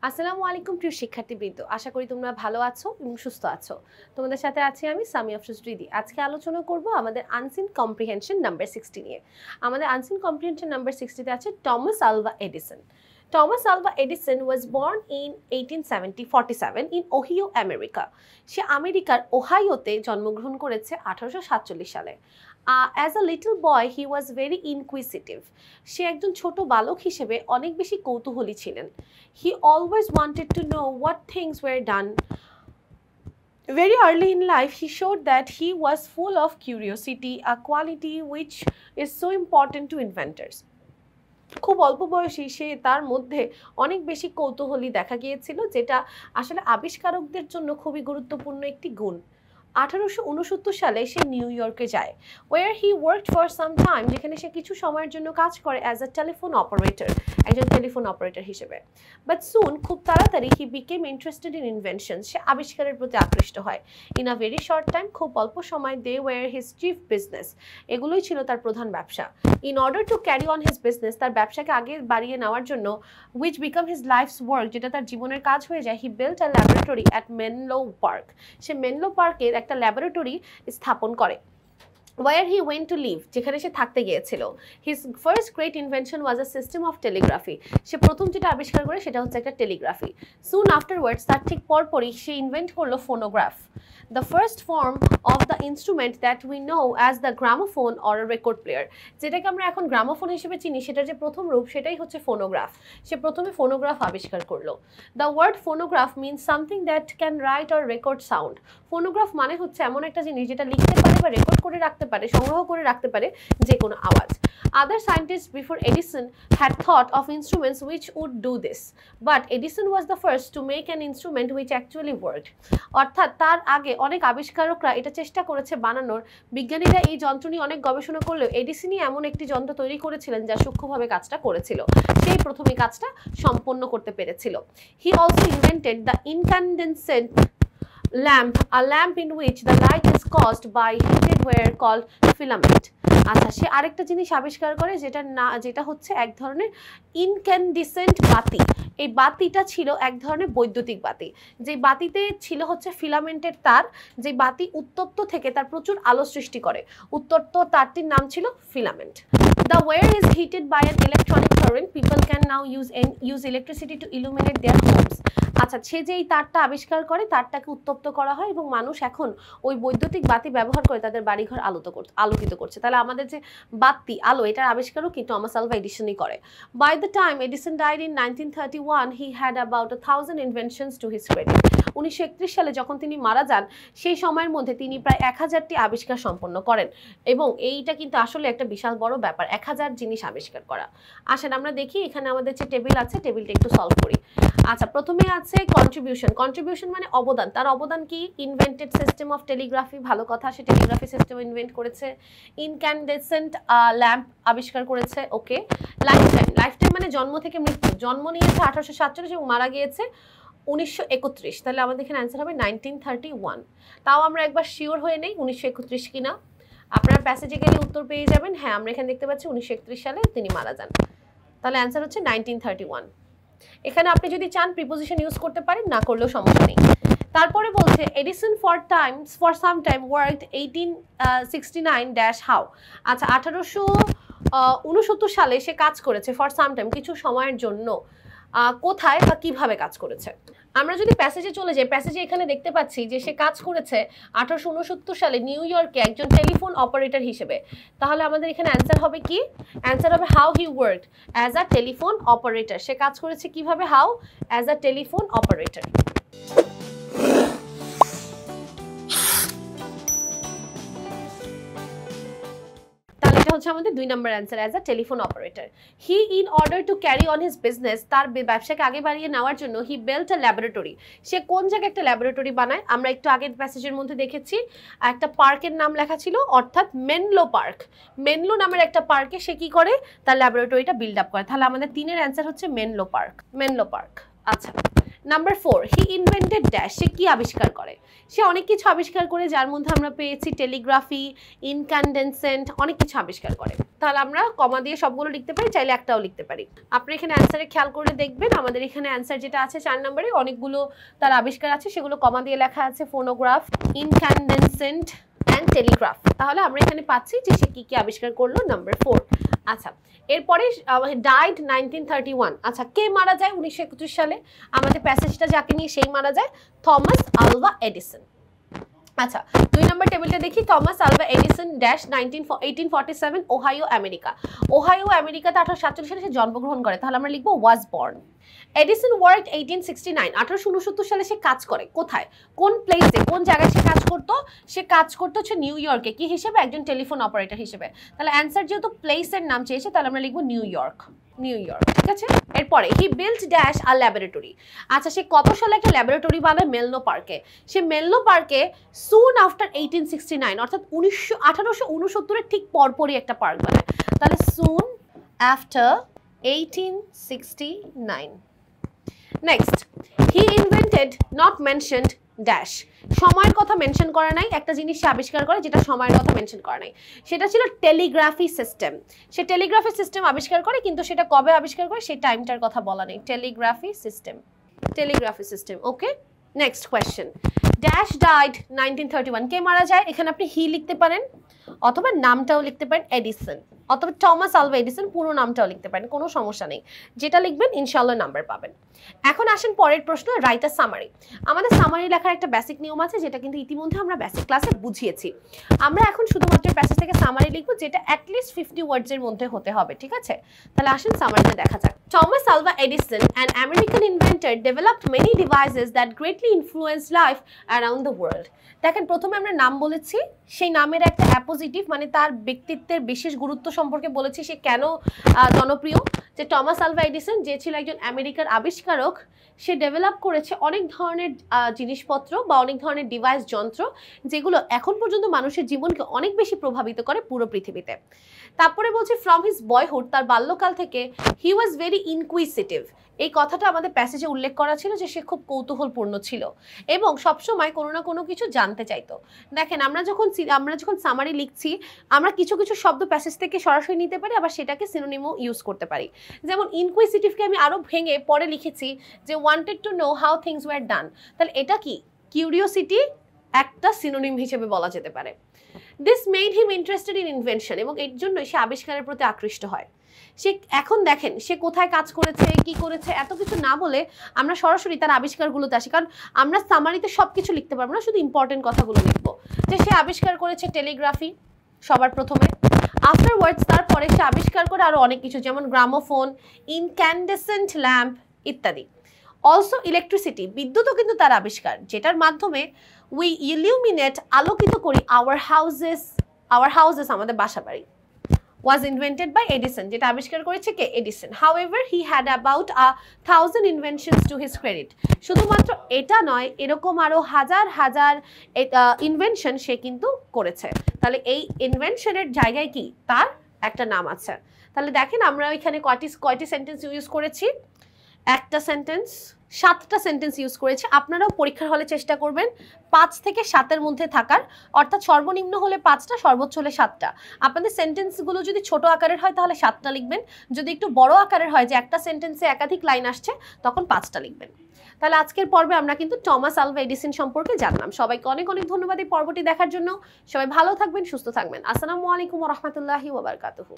আসসালামু আলাইকুম প্রিয় শিক্ষার্থীবৃন্দ, আশা করি তোমরা ভালো আছো এবং সুস্থ আছো। তোমাদের সাথে আছি আমি সামি আফরোজ রিদি। আজকে আলোচনা করব আমাদের আনসিন কম্প্রিহেনশন নাম্বার 60 নিয়ে। আমাদের আনসিন কম্প্রিহেনশন নাম্বার 60 তে আছে Thomas Alva Edison. Thomas Alva Edison was born in 1847 in Ohio, America. সে আমেরিকার ওহাইওতে জন্মগ্রহণ করেছে 1847 সালে। As a little boy he was very inquisitive. সে একজন ছোট বালক হিসেবে অনেক বেশি কৌতূহলী ছিলেন। He always wanted to know what things were done. Very early in life, he showed that he was full of curiosity, a quality which is so important to inventors. খুব অল্প বয়সী সে তার মধ্যে অনেক বেশি কৌতূহলী দেখা গিয়েছিল, যেটা আসলে আবিষ্কারকদের জন্য খুবই গুরুত্বপূর্ণ একটি গুণ। 1869 সালে সে নিউ ইয়র্কে যায়, where he worked for some time, যেখানে সে কিছু সময়ের জন্য কাজ করে অ্যাজ আ টেলিফোন অপারেটর, একজন টেলিফোন অপারেটর হিসেবে। বাট সুন, খুব তাড়াতাড়ি he became interested in invention, সে আবিষ্কারের প্রতি আকৃষ্ট হয়। In a very short time, খুব অল্প সময়, they were his chief business, এগুলোই ছিল তার প্রধান ব্যবসা। In order to carry on his business, তার ব্যবসাকে আগে বাড়িয়ে নেওয়ার জন্য, which became his life's work, যেটা তার জীবনের কাজ হয়ে যায়, he built a laboratory at Menlo Park, সে মেনলো পার্কের একটা ল্যাবরেটরি স্থাপন করে। where he went to live, যেখানে সে থাকতে গিয়েছিল। his first great invention was a system of telegraphy, সে প্রথম যেটা আবিষ্কার করে সেটা হচ্ছে একটা টেলিগ্রাফি। soon afterwards, তার ঠিক পরপরই সে ইনভেন্ট করলো phonograph, the first form of the instrument that we know as the gramophone or a record player, যেটাকে আমরা এখন গ্রামোফোন হিসেবে চিনি, সেটার যে প্রথম রূপ সেটাই হচ্ছে ফোনোগ্রাফ। সে প্রথমে ফোনোগ্রাফ আবিষ্কার করলো। the word phonograph means something that can write or record sound, phonograph মানে হচ্ছে এমন একটা জিনিস যেটা লিখতে পারে বা রেকর্ড করে রাখতে পারে, সংগ্রহ করে রাখতে পারে যে কোনো আওয়াজ। Other scientists before Edison had thought of instruments which would do this, but Edison was the first to make an instrument which actually worked. অর্থাৎ তার আগে অনেক আবিষ্কারকরা এটা চেষ্টা করেছে বানানোর, বিজ্ঞানীরা এই যন্ত্র নিয়ে অনেক গবেষণা করলেও এডিসনই এমন একটি যন্ত্র তৈরি করেছিলেন যা সূক্ষ্মভাবে কাজটা করেছিল, সেই প্রথমে কাজটা সম্পন্ন করতে পেরেছিল। He also invented the incandescent lamp, a lamp in which the light is caused by heated wire called filament. আচ্ছা, সে আরেকটা জিনিস আবিষ্কার করে যেটা হচ্ছে এক ধরনের ইনক্যান্ডিসেন্ট বাতি। এই বাতিটা ছিল এক ধরনের বৈদ্যুতিক বাতি, যে বাতিতে ছিল হচ্ছে ফিলামেন্টের তার, যে বাতি উত্তপ্ত থেকে তার প্রচুর আলো সৃষ্টি করে। উত্তপ্ত তারটির নাম ছিল filament. The wire is heated by an electronic current. People can now use electricity to illuminate their homes. আচ্ছা, সে যে এই তারটা আবিষ্কার করে, তারটাকে উত্তপ্ত করা হয় এবং মানুষ এখন ওই বৈদ্যুতিক বাতি ব্যবহার করে তাদের বাড়িঘর আলোকিত করছে। তাহলে আমাদের যে বাতি আলো, এটার আবিষ্কারও কি টমাস আলভা এডিসনই করে। By the time Edison died in 1931, he had about 1000 inventions to his credit. 1931 সালে যখন তিনি মারা যান, সেই সময়ের মধ্যে তিনি প্রায় 1000টি আবিষ্কার সম্পন্ন করেন, এবং এইটা কিন্তু আসলে একটা বিশাল বড় ব্যাপার, 1000 জিনিস আবিষ্কার করা। আসেন আমরা দেখি, এখানে আমাদের যে টেবিল আছে, টেবিলটা একটু সলভ করি। আচ্ছা, প্রথমে আছে কন্ট্রিবিউশন। কন্ট্রিবিউশন মানে অবদান। তার অবদান কি? ইনভেন্টেড সিস্টেম অফ টেলিগ্রাফি, ভালো কথা, সে টেলিগ্রাফি সিস্টেম ইনভেন্ট করেছে। ইনক্যান্ডেসেন্ট ল্যাম্প আবিষ্কার করেছে, ওকে। লাইফটাইম মানে জন্ম থেকে মৃত্যু। জন্ম নিয়েছে 1847 এবং মারা গিয়েছে 1931, তাহলে আমাদের এখানে অ্যান্সার হবে 1931। তাও আমরা একবার শিওর হয়ে নেই 1931 কিনা। আপনারা প্যাসেজে গেলে উত্তর পেয়ে যাবেন। হ্যাঁ, আমরা এখানে দেখতে পাচ্ছি 1931 সালে তিনি মারা যান, তাহলে অ্যান্সার হচ্ছে 1931। এখানে আপনি যদি চান প্রিপোজিশন ইউজ করতে পারেন, না করলেও সমস্যা নেই। তারপরে বলছে Edison for some time worked 1869 how. আচ্ছা, 1869 সালে সে কাজ করেছে ফর সাম টাইম, কিছু সময়ের জন্য। কোথায় বা কিভাবে কাজ করেছে? আমরা যদি প্যাসেজে চলে যাই, প্যাসেজে এখানে দেখতে পাচ্ছি যে সে কাজ করেছে 1869 সালে নিউ ইয়র্কে একজন টেলিফোন অপারেটর হিসেবে। তাহলে আমাদের এখানে অ্যান্সার হবে কি? অ্যান্সার হবে how he worked as a telephone operator. সে কাজ করেছে কিভাবে? How, as a telephone operator. হচ্ছে আমাদের 2 নম্বর answer, as a telephone operator. He in order to carry on his business, তার ব্যবসাকে আগে বাড়িয়ে নেওয়ার জন্য, হি বিল্ট আ ল্যাবরেটরি, সে কোন জায়গায় একটা ল্যাবরেটরি বানায়? আমরা একটু আগের প্যাসেজের মধ্যে দেখেছি একটা পার্কের নাম লেখা ছিল, অর্থাৎ মেনলো পার্ক। মেনলো নামের একটা পার্কে সে কি করে? তার ল্যাবরেটরিটা বিল্ড আপ করে। তাহলে আমাদের 3-এর অ্যান্সার হচ্ছে মেনলো পার্ক। Menlo park. আচ্ছা, নাম্বার 4, হি ইনভেন্টেড ড্যাশ, সে কি আবিষ্কার করে? সে অনেক কিছু আবিষ্কার করে, যার মধ্যে আমরা পেয়েছি টেলিগ্রাফি, ইনক্যান্ডেসেন্ট, অনেক কিছু আবিষ্কার করে। তাহলে আমরা কমা দিয়ে সবগুলো লিখতে পারি, চাইলে একটাও লিখতে পারি। আপনি এখানে অ্যান্সারে খেয়াল করলে দেখবেন আমাদের এখানে অ্যান্সার যেটা আছে 4 নম্বরে অনেকগুলো তার আবিষ্কার আছে, সেগুলো কমা দিয়ে লেখা আছে, ফোনোগ্রাফ, ইনক্যান্ডেসেন্ট অ্যান্ড টেলিগ্রাফ। তাহলে আমরা এখানে পাচ্ছি যে সে কি কি আবিষ্কার করলো, নাম্বার 4। আচ্ছা, এরপরে ডাইড 1931। আচ্ছা, কে মারা যায় 1931 সালে? আমাদের প্যাসেজটা যাকে নিয়ে সেই মারা যায়, থমাস আলভা এডিসন। আচ্ছা, 2 নম্বর টেবিলটা দেখি, Thomas Alva Edison dash 1847, Ohio America. Ohio আমেরিকাতে 1847 সালে সে জন্মগ্রহণ করে, তাহলে আমরা লিখবো ওয়াজ বর্ন। এডিসন ওয়ার্কড 1869, 1869 সালে সে কাজ করে কোথায়, কোন প্লেসে, কোন জায়গায় সে কাজ করতো? সে কাজ করতো হচ্ছে নিউ ইয়র্কে, কি হিসেবে? একজন টেলিফোন অপারেটর হিসেবে। তাহলে অ্যান্সার যেহেতু প্লেসের নাম চেয়েছে, তাহলে আমরা লিখবো নিউ ইয়র্ক, নিউ ইয়র্ক, ঠিক আছে। এরপরে হি বিল্ট ড্যাশ আ ল্যাবরেটরি। আচ্ছা, সে কত সালে একটা ল্যাবরেটরি বানায়? মেলনো পার্কে। সে মেলনো পার্কে সুন আফটার 1869, অর্থাৎ 1869 ঠিক পরপরই একটা পার্ক বানায়। তাহলে soon after 1869। Next, he invented not mentioned dash. সময়ের কথা মেনশন করা নাই, একটা জিনিস সে আবিষ্কার করে যেটা সময়ের কথা মেনশন করা নাই, সেটা ছিল টেলিগ্রাফি সিস্টেম। সে টেলিগ্রাফি সিস্টেম আবিষ্কার করে, কিন্তু সেটা কবে আবিষ্কার করে সেই টাইমটার কথা বলা নেই। টেলিগ্রাফি সিস্টেম, টেলিগ্রাফি সিস্টেম, ওকে। নেক্সট কোয়েশ্চেন, ড্যাশ ডাইড 1931, কে মারা যায়? এখানে আপনি হি লিখতে পারেন, অথবা নামটাও লিখতে পারেন এডিসন, অথবা টমাস আলভা এডিসন, পুরো নামটাও লিখতে পারেন, কোনো সমস্যা নেই। যেটা লিখবেন ইনশাআল্লাহ নাম্বার পাবেন। এখন আসেন পরের প্রশ্ন, রাইট আ সামারি। আমাদের সামারি লেখার একটা বেসিক নিয়ম আছে, যেটা কিন্তু ইতিমধ্যে আমরা বেসিক ক্লাসে বুঝিয়েছি। আমরা এখন শুধুমাত্র প্যাসেজ থেকে সামারি লিখবো, যেটা অ্যাটলিস্ট 50 ওয়ার্ডসের মধ্যে হতে হবে, ঠিক আছে। তাহলে আসেন সামারিতে দেখা যাক। Thomas Alva Edison, an American inventor, developed many devices that greatly influenced life around the world. দেখেন, প্রথমে আমরা নাম বলেছি, সেই নামের একটা অ্যাপোজিটিভ মানে তার ব্যক্তিত্বের বিশেষ গুরুত্ব সম্পর্কে বলেছি, সে কেন জনপ্রিয়। যে টমাস আলভা এডিসন, যে ছিল একজন আমেরিকার আবিষ্কারক, সে ডেভেলপ করেছে অনেক ধরনের জিনিসপত্র বা অনেক ধরনের ডিভাইস, যন্ত্র, যেগুলো এখন পর্যন্ত মানুষের জীবনকে অনেক বেশি প্রভাবিত করে পুরো পৃথিবীতে। তারপরে বলছে ফ্রম হিজ বয়হুড, তার বাল্যকাল থেকে, হি ওয়াজ ভেরি ইনকুইসিটিভ। এই কথাটা আমাদের প্যাসেজে উল্লেখ করা ছিল যে সে খুব কৌতূহলপূর্ণ ছিল এবং সবসময় কোনো না কোনো কিছু জানতে চাইতো। দেখেন, আমরা যখন সামারি লিখছি, আমরা কিছু কিছু শব্দ প্যাসেজ থেকে সরাসরি নিতে পারি, আবার সেটাকে সিনোনিমও ইউজ করতে পারি। যেমন ইনকুইসিটিভকে আমি আরও ভেঙে পরে লিখেছি যে wanted to know how things were done. তাহলে এটা কি? কিউরিওসিটি একটা সিনোনিম হিসেবে বলা যেতে পারে। This made him interested in invention, এবং এর জন্যই সে আবিষ্কারের প্রতি আকৃষ্ট হয়। সে এখন দেখেন সে কোথায় কাজ করেছে, কি করেছে, এত কিছু না বলে আমরা সরাসরি তার আবিষ্কারগুলোতে আসি, কারণ আমরা সামারিতে সব কিছু লিখতে পারবো না, শুধু ইম্পর্টেন্ট কথাগুলো লিখবো। যে সে আবিষ্কার করেছে টেলিগ্রাফি সবার প্রথমে, আফটারওয়ার্ডস তারপরে সে আবিষ্কার করে আরও অনেক কিছু, যেমন গ্রামোফোন, ইনক্যান্ডেসেন্ট ল্যাম্প ইত্যাদি। অলসো ইলেকট্রিসিটি, বিদ্যুৎও কিন্তু তার আবিষ্কার, যেটার মাধ্যমে উই ইলুমিনেট, আলোকিত করি আওয়ার হাউসেস আমাদের বাসা বাড়ি। was invented by Edison, যেটা আবিষ্কার করেছে কে? Edison. However, he had about 1000 inventions to his credit. শুধুমাত্র এটা নয়, এরকম আরো হাজার হাজার ইনভেনশন সে কিন্তু করেছে। তাহলে এই ইনভেনশনের জায়গায় কি তার একটা নাম আছে। তাহলে দেখেন আমরা এখানে কয়টি সেন্টেন্স ইউজ করেছি? একটা সেন্টেন্স, 7টা সেন্টেন্স ইউজ করেছে। আপনারাও পরীক্ষার হলে চেষ্টা করবেন 5 থেকে 7-এর মধ্যে থাকার, অর্থাৎ সর্বনিম্ন হলে 5টা, সর্বোচ্চ হলে 7টা। আপনাদের সেন্টেন্সগুলো যদি ছোট আকারের হয় তাহলে 7টা লিখবেন, যদি একটু বড় আকারের হয় যে একটা সেন্টেন্সে একাধিক লাইন আসছে তখন 5টা লিখবেন। তাহলে আজকের পর্বে আমরা কিন্তু টমাস আলভা এডিসন সম্পর্কে জানলাম। সবাইকে অনেক অনেক ধন্যবাদ এই পর্বটি দেখার জন্য। সবাই ভালো থাকবেন, সুস্থ থাকবেন। আসসালামু আলাইকুম ওয়া রাহমাতুল্লাহি ওয়া বারাকাতুহু।